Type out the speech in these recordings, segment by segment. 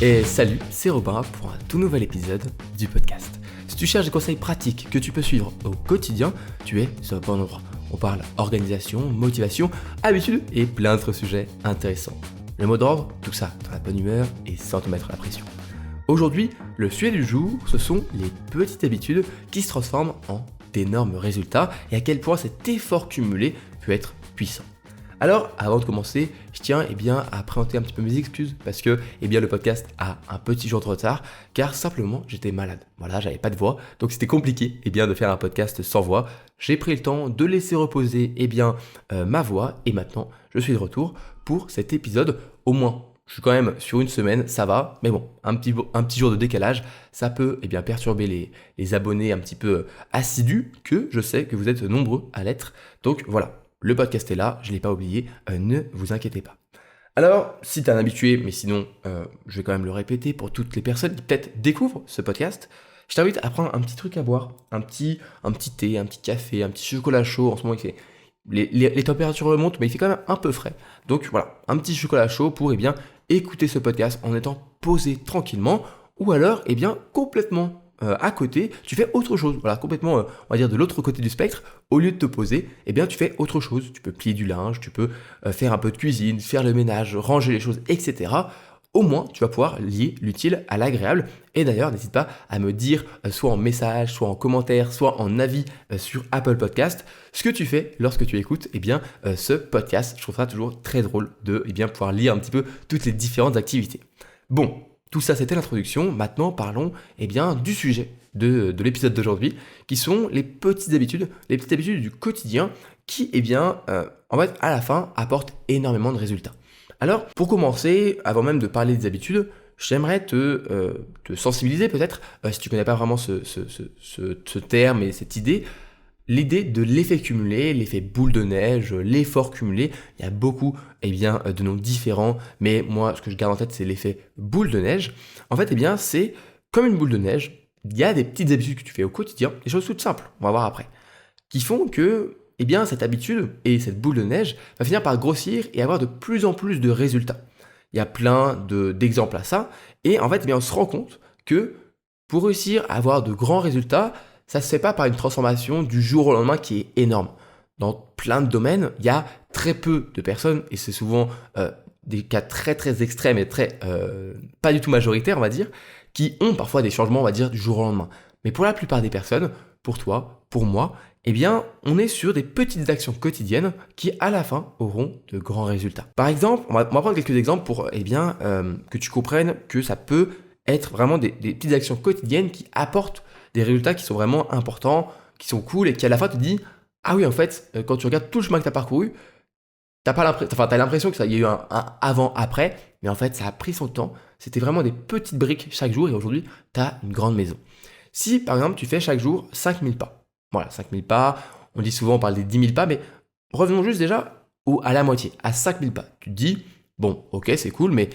Et salut, c'est Robin pour un tout nouvel épisode du podcast. Si tu cherches des conseils pratiques que tu peux suivre au quotidien, tu es sur le bon endroit. On parle organisation, motivation, habitude et plein d'autres sujets intéressants. Le mot d'ordre, tout ça dans la bonne humeur et sans te mettre la pression. Aujourd'hui, le sujet du jour, ce sont les petites habitudes qui se transforment en d'énormes résultats et à quel point cet effort cumulé peut être puissant. Alors, avant de commencer, je tiens à présenter un petit peu mes excuses parce que le podcast a un petit jour de retard car simplement j'étais malade. Voilà, j'avais pas de voix, donc c'était compliqué de faire un podcast sans voix. J'ai pris le temps de laisser reposer ma voix et maintenant je suis de retour pour cet épisode. Au moins, je suis quand même sur une semaine, ça va, mais bon, un petit jour de décalage, ça peut perturber les abonnés un petit peu assidus que je sais que vous êtes nombreux à l'être. Donc voilà. Le podcast est là, je ne l'ai pas oublié, ne vous inquiétez pas. Alors, si tu es un habitué, mais sinon, je vais quand même le répéter pour toutes les personnes qui peut-être découvrent ce podcast, je t'invite à prendre un petit truc à boire, un petit thé, un petit café, un petit chocolat chaud. En ce moment, les températures remontent, mais il fait quand même un peu frais. Donc voilà, un petit chocolat chaud pour écouter ce podcast en étant posé tranquillement, ou alors complètement à côté, tu fais autre chose, voilà, complètement, on va dire de l'autre côté du spectre, au lieu de te poser, tu fais autre chose, tu peux plier du linge, tu peux faire un peu de cuisine, faire le ménage, ranger les choses, etc. Au moins, tu vas pouvoir lier l'utile à l'agréable, et d'ailleurs, n'hésite pas à me dire, soit en message, soit en commentaire, soit en avis sur Apple Podcast, ce que tu fais lorsque tu écoutes ce podcast. Je trouve ça toujours très drôle de pouvoir lire un petit peu toutes les différentes activités. Bon, tout ça, c'était l'introduction. Maintenant, parlons du sujet de l'épisode d'aujourd'hui, qui sont les petites habitudes du quotidien qui, en fait, à la fin, apportent énormément de résultats. Alors, pour commencer, avant même de parler des habitudes, j'aimerais te sensibiliser peut-être, si tu ne connais pas vraiment ce terme et cette idée, l'idée de l'effet cumulé, l'effet boule de neige, l'effort cumulé, il y a beaucoup de noms différents, mais moi ce que je garde en tête c'est l'effet boule de neige. En fait c'est comme une boule de neige, il y a des petites habitudes que tu fais au quotidien, des choses toutes simples, on va voir après, qui font que cette habitude et cette boule de neige va finir par grossir et avoir de plus en plus de résultats. Il y a plein d'exemples à ça, et en fait on se rend compte que pour réussir à avoir de grands résultats, ça ne se fait pas par une transformation du jour au lendemain qui est énorme. Dans plein de domaines, il y a très peu de personnes, et c'est souvent des cas très très extrêmes et très pas du tout majoritaires, on va dire, qui ont parfois des changements, on va dire, du jour au lendemain. Mais pour la plupart des personnes, pour toi, pour moi, on est sur des petites actions quotidiennes qui, à la fin, auront de grands résultats. Par exemple, on va prendre quelques exemples pour que tu comprennes que ça peut être vraiment des petites actions quotidiennes qui apportent des résultats qui sont vraiment importants, qui sont cool et qui à la fin te disent « Ah oui, en fait, quand tu regardes tout le chemin que tu as parcouru, t'as l'impression que ça y a eu un avant-après, mais en fait, ça a pris son temps. C'était vraiment des petites briques chaque jour et aujourd'hui, tu as une grande maison. » Si, par exemple, tu fais chaque jour 5000 pas, voilà, 5000 pas, on dit souvent, on parle des 10 000 pas, mais revenons juste déjà à la moitié, à 5000 pas. Tu te dis « Bon, ok, c'est cool, mais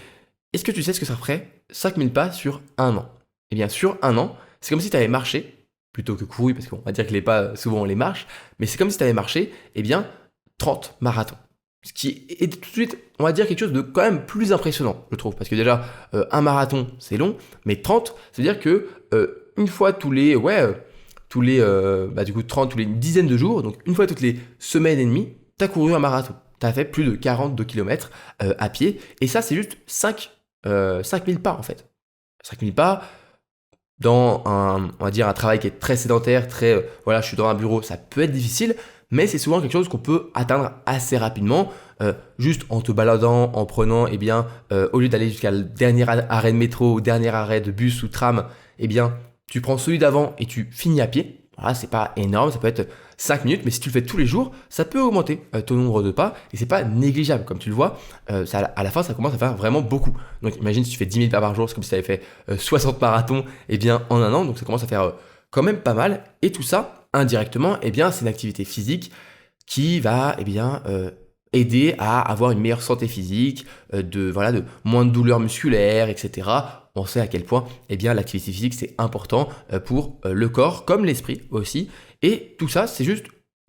est-ce que tu sais ce que ça ferait 5000 pas sur un an ?» Eh bien, sur un an, c'est comme si tu avais marché, plutôt que couru, parce qu'on va dire que les pas, souvent on les marche, mais c'est comme si tu avais marché, 30 marathons. Ce qui est tout de suite, on va dire quelque chose de quand même plus impressionnant, je trouve, parce que déjà, un marathon, c'est long, mais 30, ça veut dire que une fois tous les 30, tous les dizaines de jours, donc une fois toutes les semaines et demie, tu as couru un marathon. Tu as fait plus de 42 km à pied, et ça, c'est juste 5000 pas, en fait. 5000 pas, dans on va dire un travail qui est très sédentaire, je suis dans un bureau, ça peut être difficile, mais c'est souvent quelque chose qu'on peut atteindre assez rapidement, juste en te baladant, en prenant, au lieu d'aller jusqu'à le dernier arrêt de métro, ou dernier arrêt de bus ou tram, tu prends celui d'avant et tu finis à pied. Voilà, c'est pas énorme, ça peut être 5 minutes, mais si tu le fais tous les jours, ça peut augmenter ton nombre de pas et c'est pas négligeable. Comme tu le vois, à la fin, ça commence à faire vraiment beaucoup. Donc imagine si tu fais 10 000 pas par jour, c'est comme si tu avais fait 60 marathons en un an, donc ça commence à faire quand même pas mal. Et tout ça, indirectement, c'est une activité physique qui va aider à avoir une meilleure santé physique, de moins de douleurs musculaires, etc. On sait à quel point l'activité physique c'est important pour le corps comme l'esprit aussi. Et tout ça, c'est juste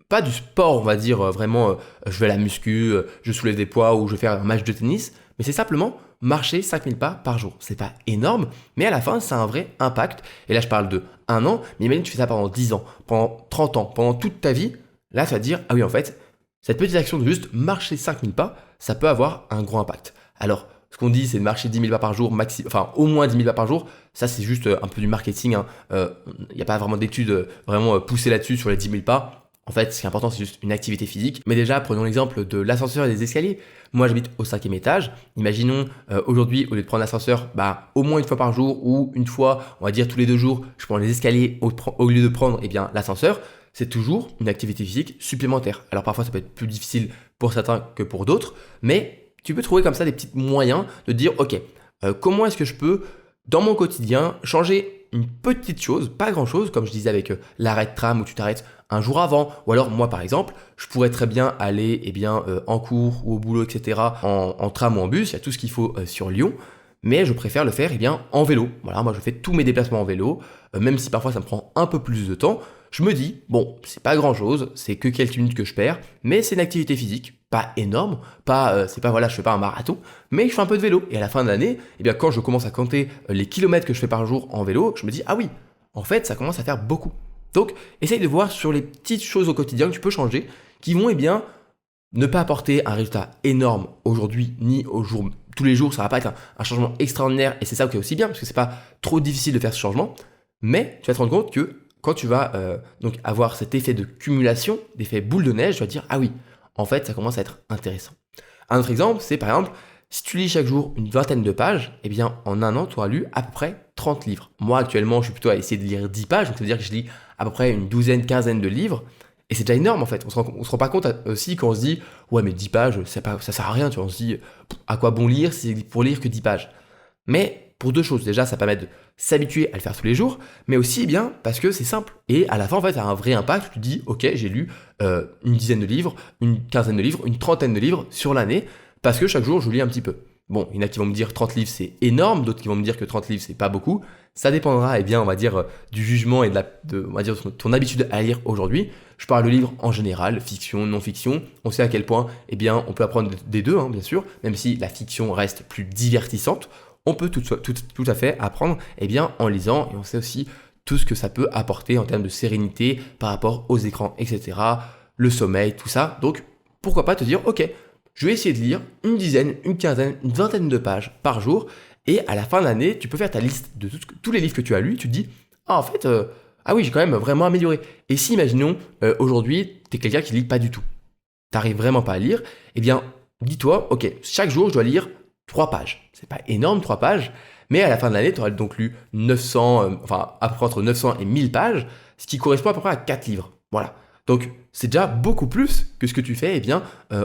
pas du sport, on va dire vraiment, je vais à la muscu, je soulève des poids ou je vais faire un match de tennis, mais c'est simplement marcher 5000 pas par jour. C'est pas énorme, mais à la fin, ça a un vrai impact. Et là, je parle de 1 an, mais imagine tu fais ça pendant 10 ans, pendant 30 ans, pendant toute ta vie. Là, tu vas te dire, ah oui, en fait, cette petite action de juste marcher 5000 pas, ça peut avoir un gros impact. Alors, ce qu'on dit, c'est de marcher 10 000 pas par jour, enfin au moins 10 000 pas par jour. Ça, c'est juste un peu du marketing. Il n'y a pas vraiment d'études vraiment poussées là-dessus sur les 10 000 pas. En fait, ce qui est important, c'est juste une activité physique. Mais déjà, prenons l'exemple de l'ascenseur et des escaliers. Moi, j'habite au 5e étage. Imaginons aujourd'hui, au lieu de prendre l'ascenseur, au moins une fois par jour ou une fois, on va dire tous les 2 jours, je prends les escaliers au lieu de prendre l'ascenseur. C'est toujours une activité physique supplémentaire. Alors parfois, ça peut être plus difficile pour certains que pour d'autres, mais tu peux trouver comme ça des petits moyens de dire, ok, comment est-ce que je peux, dans mon quotidien, changer une petite chose, pas grand-chose, comme je disais avec l'arrêt de tram où tu t'arrêtes un jour avant, ou alors moi par exemple, je pourrais très bien aller en cours ou au boulot, etc., en tram ou en bus, il y a tout ce qu'il faut sur Lyon, mais je préfère le faire en vélo. Voilà, moi je fais tous mes déplacements en vélo, même si parfois ça me prend un peu plus de temps. Je me dis, bon, c'est pas grand chose, c'est que quelques minutes que je perds, mais c'est une activité physique, pas énorme, je fais pas un marathon, mais je fais un peu de vélo. Et à la fin de l'année, quand je commence à compter les kilomètres que je fais par jour en vélo, je me dis, ah oui, en fait, ça commence à faire beaucoup. Donc, essaye de voir sur les petites choses au quotidien que tu peux changer, qui vont, ne pas apporter un résultat énorme aujourd'hui, ni tous les jours, ça va pas être un changement extraordinaire, et c'est ça qui est aussi bien, parce que c'est pas trop difficile de faire ce changement, mais tu vas te rendre compte que quand tu vas donc avoir cet effet de cumulation, d'effet boule de neige, tu vas te dire, ah oui, en fait, ça commence à être intéressant. Un autre exemple, c'est par exemple, si tu lis chaque jour une vingtaine de pages, en un an, tu auras lu à peu près 30 livres. Moi, actuellement, je suis plutôt à essayer de lire 10 pages, donc ça veut dire que je lis à peu près une douzaine, quinzaine de livres, et c'est déjà énorme en fait. On se rend pas compte aussi quand on se dit, ouais, mais 10 pages, ça sert à rien, tu vois, on se dit, à quoi bon lire si c'est pour lire que 10 pages. Mais pour 2 choses, déjà, ça permet de s'habituer à le faire tous les jours, mais aussi parce que c'est simple. Et à la fin, en fait, ça a un vrai impact. Tu te dis, ok, j'ai lu une dizaine de livres, une quinzaine de livres, une trentaine de livres sur l'année, parce que chaque jour, je lis un petit peu. Bon, il y en a qui vont me dire 30 livres, c'est énorme, d'autres qui vont me dire que 30 livres, c'est pas beaucoup. Ça dépendra, on va dire, du jugement et on va dire, ton habitude à lire aujourd'hui. Je parle de livres en général, fiction, non-fiction. On sait à quel point, on peut apprendre des deux, bien sûr, même si la fiction reste plus divertissante. On peut tout à fait apprendre en lisant, et on sait aussi tout ce que ça peut apporter en termes de sérénité par rapport aux écrans, etc., le sommeil, tout ça. Donc, pourquoi pas te dire, ok, je vais essayer de lire une dizaine, une quinzaine, une vingtaine de pages par jour, et à la fin de l'année, tu peux faire ta liste de tous les livres que tu as lus, tu te dis, ah en fait, ah oui, j'ai quand même vraiment amélioré. Et si, imaginons, aujourd'hui, tu es quelqu'un qui ne lit pas du tout, tu n'arrives vraiment pas à lire, dis-toi, ok, chaque jour, je dois lire 3 pages. C'est pas énorme, 3 pages, mais à la fin de l'année, tu auras donc lu 900, à peu près entre 900 et 1000 pages, ce qui correspond à peu près à 4 livres. Voilà. Donc, c'est déjà beaucoup plus que ce que tu fais,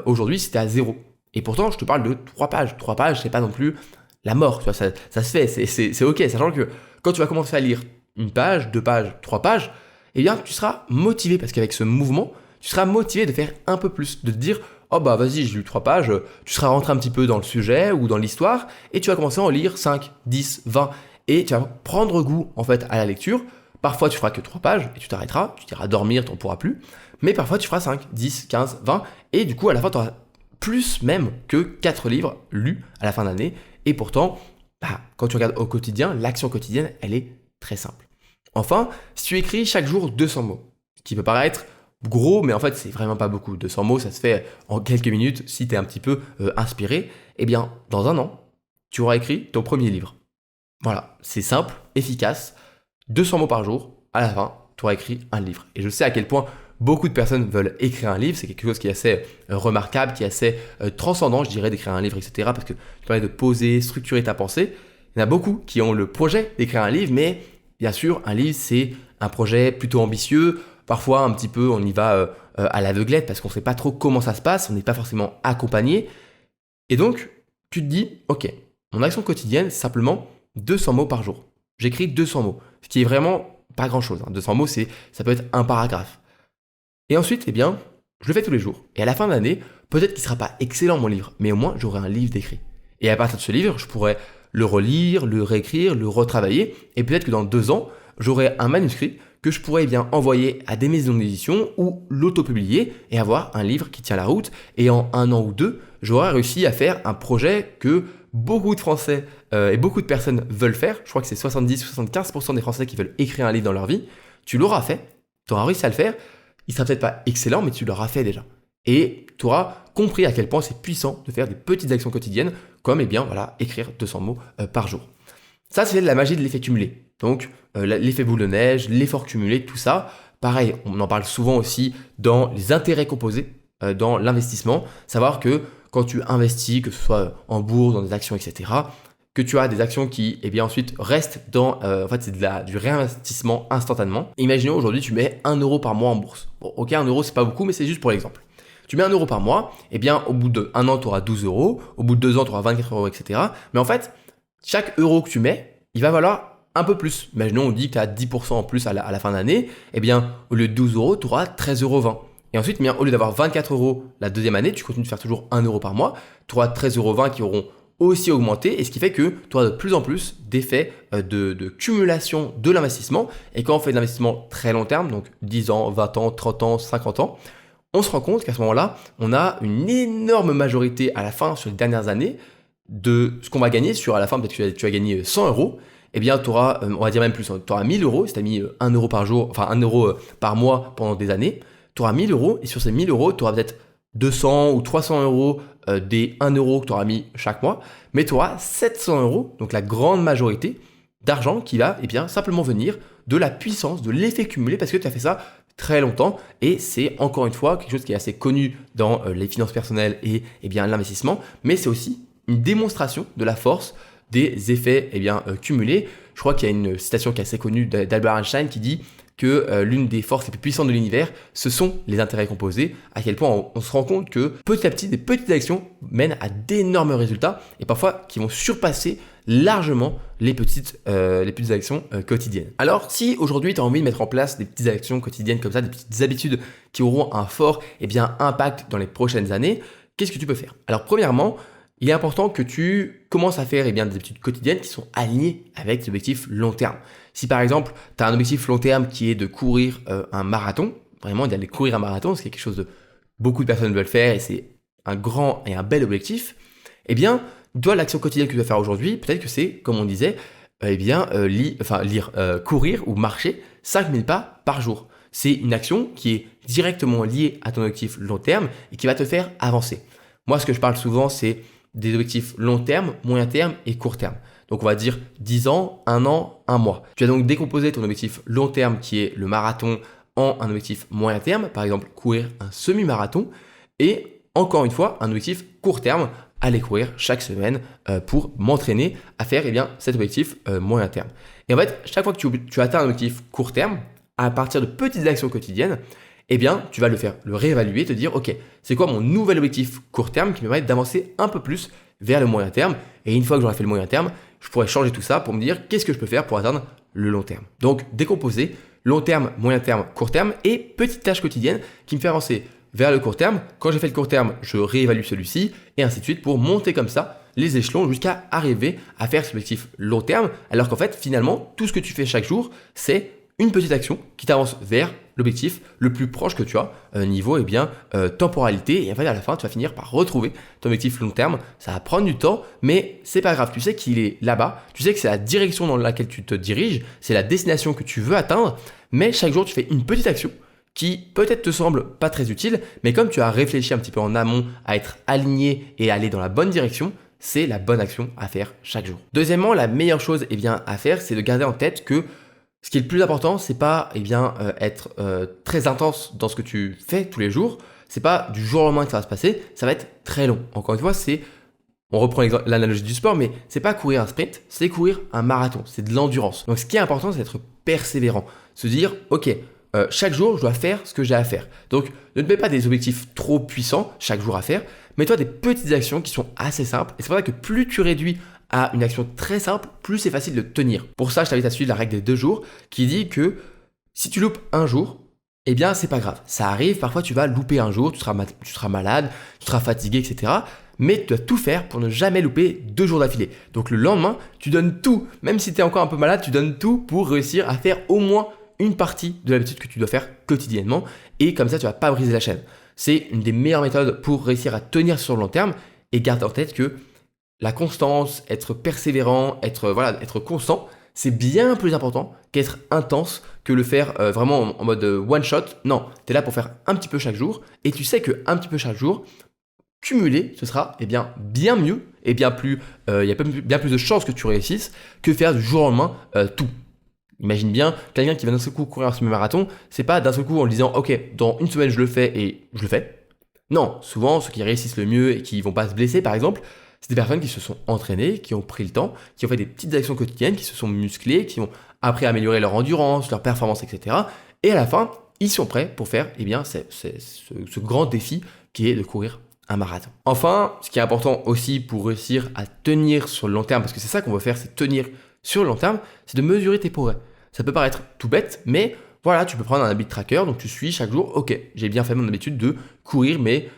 aujourd'hui, si tu es à 0. Et pourtant, je te parle de 3 pages. 3 pages, c'est pas non plus la mort, tu vois, ça se fait, c'est ok, sachant que quand tu vas commencer à lire 1 page, 2 pages, 3 pages, tu seras motivé, parce qu'avec ce mouvement, tu seras motivé de faire un peu plus, de te dire, oh bah vas-y, j'ai lu 3 pages, tu seras rentré un petit peu dans le sujet ou dans l'histoire, et tu vas commencer à en lire 5, 10, 20, et tu vas prendre goût en fait à la lecture. Parfois tu feras que 3 pages, et tu t'arrêteras, tu iras dormir, tu n'en pourras plus, mais parfois tu feras 5, 10, 15, 20, et du coup à la fin tu auras plus même que 4 livres lus à la fin de l'année, et pourtant, quand tu regardes au quotidien, l'action quotidienne, elle est très simple. Enfin, si tu écris chaque jour 200 mots, ce qui peut paraître gros, mais en fait, c'est vraiment pas beaucoup. 200 mots, ça se fait en quelques minutes si tu es un petit peu inspiré. Dans un an, tu auras écrit ton premier livre. Voilà, c'est simple, efficace. 200 mots par jour, à la fin, tu auras écrit un livre. Et je sais à quel point beaucoup de personnes veulent écrire un livre. C'est quelque chose qui est assez remarquable, qui est assez transcendant, je dirais, d'écrire un livre, etc. Parce que tu permets de poser, structurer ta pensée. Il y en a beaucoup qui ont le projet d'écrire un livre, mais bien sûr, un livre, c'est un projet plutôt ambitieux. Parfois, un petit peu, on y va à l'aveuglette parce qu'on ne sait pas trop comment ça se passe, on n'est pas forcément accompagné. Et donc, tu te dis, ok, mon action quotidienne, c'est simplement 200 mots par jour. J'écris 200 mots, ce qui est vraiment pas grand-chose. 200 mots, ça peut être un paragraphe. Et ensuite, je le fais tous les jours. Et à la fin de l'année, peut-être qu'il ne sera pas excellent mon livre, mais au moins, j'aurai un livre d'écrit. Et à partir de ce livre, je pourrais le relire, le réécrire, le retravailler. Et peut-être que dans 2 ans, j'aurai un manuscrit que je pourrais bien envoyer à des maisons d'édition ou l'auto-publier et avoir un livre qui tient la route. Et en 1 an ou 2, j'aurais réussi à faire un projet que beaucoup de Français et beaucoup de personnes veulent faire. Je crois que c'est 70-75% des Français qui veulent écrire un livre dans leur vie. Tu l'auras fait, tu auras réussi à le faire. Il sera peut-être pas excellent, mais tu l'auras fait déjà. Et tu auras compris à quel point c'est puissant de faire des petites actions quotidiennes, comme écrire 200 mots par jour. Ça, c'est de la magie de l'effet cumulé. Donc, l'effet boule de neige, l'effort cumulé, tout ça. Pareil, on en parle souvent aussi dans les intérêts composés, dans l'investissement. Savoir que quand tu investis, que ce soit en bourse, dans des actions, etc., que tu as des actions qui, ensuite restent dans, c'est du réinvestissement instantanément. Imaginons aujourd'hui, tu mets 1 euro par mois en bourse. Bon, ok, 1 euro, c'est pas beaucoup, mais c'est juste pour l'exemple. Tu mets 1 euro par mois, au bout d'1 an, tu auras 12 euros, au bout de 2 ans, tu auras 24 euros, etc. Mais en fait, chaque euro que tu mets, il va valoir un peu plus. Imaginons, on dit que tu as 10% en plus à la fin d'année, au lieu de 12 euros, tu auras 13,20 euros. Et ensuite, au lieu d'avoir 24 euros la deuxième année, tu continues de faire toujours 1 euro par mois, tu auras 13,20 euros qui auront aussi augmenté, et ce qui fait que tu auras de plus en plus d'effets de cumulation de l'investissement. Et quand on fait de l'investissement très long terme, donc 10 ans, 20 ans, 30 ans, 50 ans, on se rend compte qu'à ce moment-là, on a une énorme majorité à la fin, sur les dernières années, de ce qu'on va gagner à la fin, peut-être que tu as gagné 100 euros, tu auras, on va dire même plus, tu auras 1000 euros, si tu as mis 1 euro par jour, 1 euro par mois pendant des années, tu auras 1000 euros, et sur ces 1000 euros, tu auras peut-être 200 ou 300 euros des 1 euro que tu auras mis chaque mois, mais tu auras 700 euros, donc la grande majorité d'argent qui va simplement venir de la puissance, de l'effet cumulé, parce que tu as fait ça très longtemps, et c'est encore une fois quelque chose qui est assez connu dans les finances personnelles et l'investissement, mais c'est aussi une démonstration de la force des effets cumulés. Je crois qu'il y a une citation qui est assez connue d'Albert Einstein qui dit que l'une des forces les plus puissantes de l'univers, ce sont les intérêts composés, à quel point on se rend compte que petit à petit, des petites actions mènent à d'énormes résultats, et parfois qui vont surpasser largement les petites actions quotidiennes. Alors, si aujourd'hui tu as envie de mettre en place des petites actions quotidiennes comme ça, des petites habitudes qui auront un fort impact dans les prochaines années, qu'est-ce que tu peux faire? Alors, premièrement, il est important que tu commences à faire des habitudes quotidiennes qui sont alignées avec des objectifs long terme. Si par exemple, tu as un objectif long terme qui est de courir un marathon, vraiment d'aller courir un marathon, c'est quelque chose de beaucoup de personnes veulent faire et c'est un grand et un bel objectif, toi, l'action quotidienne que tu vas faire aujourd'hui, peut-être que c'est, comme on disait, courir ou marcher 5000 pas par jour. C'est une action qui est directement liée à ton objectif long terme et qui va te faire avancer. Moi, ce que je parle souvent, c'est des objectifs long terme, moyen terme et court terme. Donc, on va dire 10 ans, 1 an, 1 mois. Tu vas donc décomposer ton objectif long terme qui est le marathon en un objectif moyen terme, par exemple courir un semi-marathon, et encore une fois, un objectif court terme, aller courir chaque semaine pour m'entraîner à faire cet objectif moyen terme. Et en fait, chaque fois que tu atteins un objectif court terme, à partir de petites actions quotidiennes, tu vas le réévaluer, te dire, ok, c'est quoi mon nouvel objectif court terme qui me permet d'avancer un peu plus vers le moyen terme. Et une fois que j'aurai fait le moyen terme, je pourrais changer tout ça pour me dire qu'est-ce que je peux faire pour atteindre le long terme. Donc, décomposer long terme, moyen terme, court terme et petites tâches quotidiennes qui me font avancer vers le court terme. Quand j'ai fait le court terme, je réévalue celui-ci et ainsi de suite pour monter comme ça les échelons jusqu'à arriver à faire ce objectif long terme. Alors qu'en fait, finalement, tout ce que tu fais chaque jour, c'est une petite action qui t'avance vers l'objectif le plus proche que tu as niveau temporalité. Et en fait, à la fin, tu vas finir par retrouver ton objectif long terme. Ça va prendre du temps, mais c'est pas grave. Tu sais qu'il est là-bas. Tu sais que c'est la direction dans laquelle tu te diriges. C'est la destination que tu veux atteindre. Mais chaque jour, tu fais une petite action qui peut-être te semble pas très utile, mais comme tu as réfléchi un petit peu en amont à être aligné et à aller dans la bonne direction, c'est la bonne action à faire chaque jour. Deuxièmement, la meilleure chose à faire, c'est de garder en tête que ce qui est le plus important, c'est pas être très intense dans ce que tu fais tous les jours. C'est pas du jour au lendemain que ça va se passer. Ça va être très long. Encore une fois, on reprend l'analogie du sport, mais c'est pas courir un sprint, c'est courir un marathon. C'est de l'endurance. Donc, ce qui est important, c'est d'être persévérant. Se dire, ok, chaque jour, je dois faire ce que j'ai à faire. Donc, ne te mets pas des objectifs trop puissants chaque jour à faire. Mets-toi des petites actions qui sont assez simples. Et c'est pour ça que plus tu réduis à une action très simple, plus c'est facile de tenir. Pour ça, je t'invite à suivre la règle des 2 jours qui dit que si tu loupes un jour, c'est pas grave. Ça arrive, parfois tu vas louper un jour, tu seras malade, tu seras fatigué, etc. Mais tu dois tout faire pour ne jamais louper 2 jours d'affilée. Donc le lendemain, tu donnes tout. Même si tu es encore un peu malade, tu donnes tout pour réussir à faire au moins une partie de l'habitude que tu dois faire quotidiennement et comme ça, tu vas pas briser la chaîne. C'est une des meilleures méthodes pour réussir à tenir sur le long terme et garde en tête que la constance, être persévérant, être constant, c'est bien plus important qu'être intense, que le faire vraiment en mode one shot. Non, tu es là pour faire un petit peu chaque jour et tu sais que un petit peu chaque jour, cumulé, ce sera bien mieux et bien plus de chances que tu réussisses que faire du jour au lendemain tout. Imagine bien quelqu'un qui va d'un seul coup courir un semi-marathon, c'est pas d'un seul coup en lui disant ok, dans une semaine je le fais et je le fais. Non, souvent ceux qui réussissent le mieux et qui vont pas se blesser par exemple, c'est des personnes qui se sont entraînées, qui ont pris le temps, qui ont fait des petites actions quotidiennes, qui se sont musclées, qui ont appris à améliorer leur endurance, leur performance, etc. Et à la fin, ils sont prêts pour faire ce grand défi qui est de courir un marathon. Enfin, ce qui est important aussi pour réussir à tenir sur le long terme, parce que c'est ça qu'on veut faire, c'est tenir sur le long terme, c'est de mesurer tes progrès. Ça peut paraître tout bête, mais voilà, tu peux prendre un habit tracker, donc tu suis chaque jour, ok, j'ai bien fait mon habitude de courir mes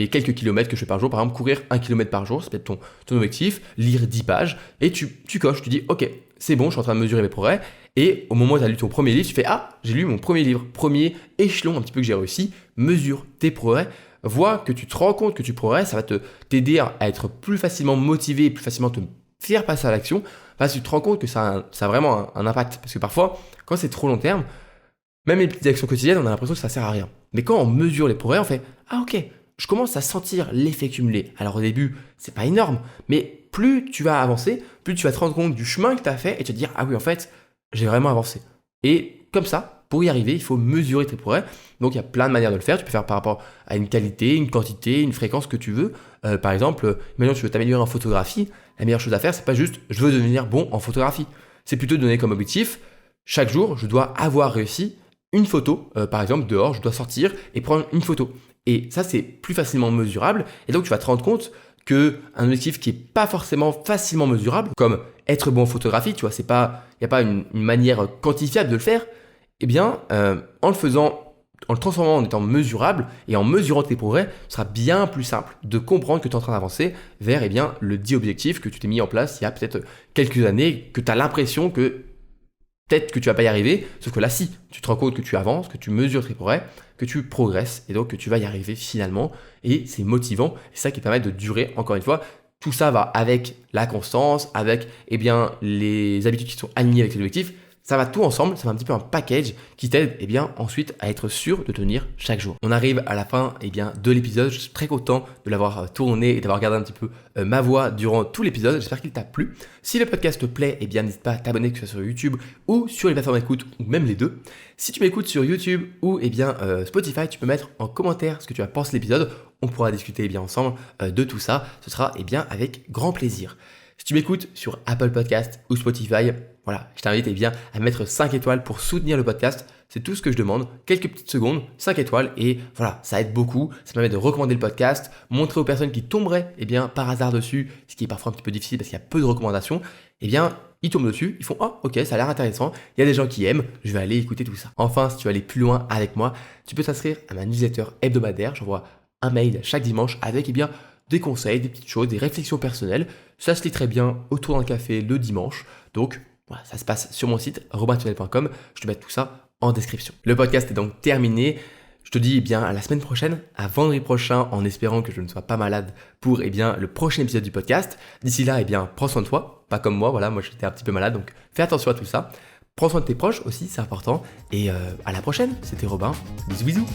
quelques kilomètres que je fais par jour, par exemple courir 1 km par jour, c'est peut-être ton objectif, lire 10 pages, et tu coches, tu dis ok, c'est bon, je suis en train de mesurer mes progrès, et au moment où tu as lu ton premier livre, tu fais ah, j'ai lu mon premier livre, premier échelon un petit peu que j'ai réussi, mesure tes progrès, vois que tu te rends compte que tu progresses, ça va t'aider à être plus facilement motivé, plus facilement te faire passer à l'action, parce que tu te rends compte que ça a vraiment un impact, parce que parfois, quand c'est trop long terme, même les petites actions quotidiennes, on a l'impression que ça sert à rien. Mais quand on mesure les progrès, on fait « Ah ok, je commence à sentir l'effet cumulé. » Alors au début, c'est pas énorme, mais plus tu vas avancer, plus tu vas te rendre compte du chemin que tu as fait et te dire « Ah oui, en fait, j'ai vraiment avancé. » Et comme ça, pour y arriver, il faut mesurer tes progrès. Donc il y a plein de manières de le faire. Tu peux faire par rapport à une qualité, une quantité, une fréquence que tu veux. Par exemple, maintenant tu veux t'améliorer en photographie. La meilleure chose à faire, c'est pas juste « Je veux devenir bon en photographie ». C'est plutôt de donner comme objectif « Chaque jour, je dois avoir réussi une photo, par exemple dehors, je dois sortir et prendre une photo. » Et ça, c'est plus facilement mesurable. Et donc, tu vas te rendre compte qu'un objectif qui n'est pas forcément facilement mesurable, comme être bon en photographie, tu vois, il n'y a pas une manière quantifiable de le faire, eh bien, en le transformant en étant mesurable et en mesurant tes progrès, ce sera bien plus simple de comprendre que tu es en train d'avancer vers le dit objectif que tu t'es mis en place il y a peut-être quelques années, que tu as l'impression que peut-être que tu vas pas y arriver, sauf que là, si, tu te rends compte que tu avances, que tu mesures tes progrès, que tu progresses et donc que tu vas y arriver finalement. Et c'est motivant, c'est ça qui permet de durer, encore une fois. Tout ça va avec la constance, avec les habitudes qui sont alignées avec les objectifs. Ça va tout ensemble, ça va un petit peu un package qui t'aide ensuite à être sûr de tenir chaque jour. On arrive à la fin de l'épisode, je suis très content de l'avoir tourné et d'avoir regardé un petit peu ma voix durant tout l'épisode, j'espère qu'il t'a plu. Si le podcast te plaît, n'hésite pas à t'abonner, que ce soit sur YouTube ou sur les plateformes d'écoute ou même les deux. Si tu m'écoutes sur YouTube ou Spotify, tu peux mettre en commentaire ce que tu as pensé de l'épisode, on pourra discuter ensemble de tout ça, ce sera avec grand plaisir. Si tu m'écoutes sur Apple Podcast ou Spotify, voilà, je t'invite à mettre 5 étoiles pour soutenir le podcast. C'est tout ce que je demande. Quelques petites secondes, 5 étoiles et voilà, ça aide beaucoup. Ça permet de recommander le podcast, montrer aux personnes qui tomberaient par hasard dessus, ce qui est parfois un petit peu difficile parce qu'il y a peu de recommandations. Ils tombent dessus, ils font « Ah, ok, ça a l'air intéressant, il y a des gens qui aiment, je vais aller écouter tout ça. » Enfin, si tu veux aller plus loin avec moi, tu peux t'inscrire à ma newsletter hebdomadaire. J'envoie un mail chaque dimanche avec des conseils, des petites choses, des réflexions personnelles. Ça se lit très bien autour d'un café le dimanche. Donc, voilà, ça se passe sur mon site robintunnel.com. Je te mets tout ça en description. Le podcast est donc terminé. Je te dis à la semaine prochaine, à vendredi prochain, en espérant que je ne sois pas malade pour le prochain épisode du podcast. D'ici là, prends soin de toi, pas comme moi. Voilà, moi j'étais un petit peu malade, donc fais attention à tout ça. Prends soin de tes proches aussi, c'est important. Et à la prochaine. C'était Robin. Bisous bisous.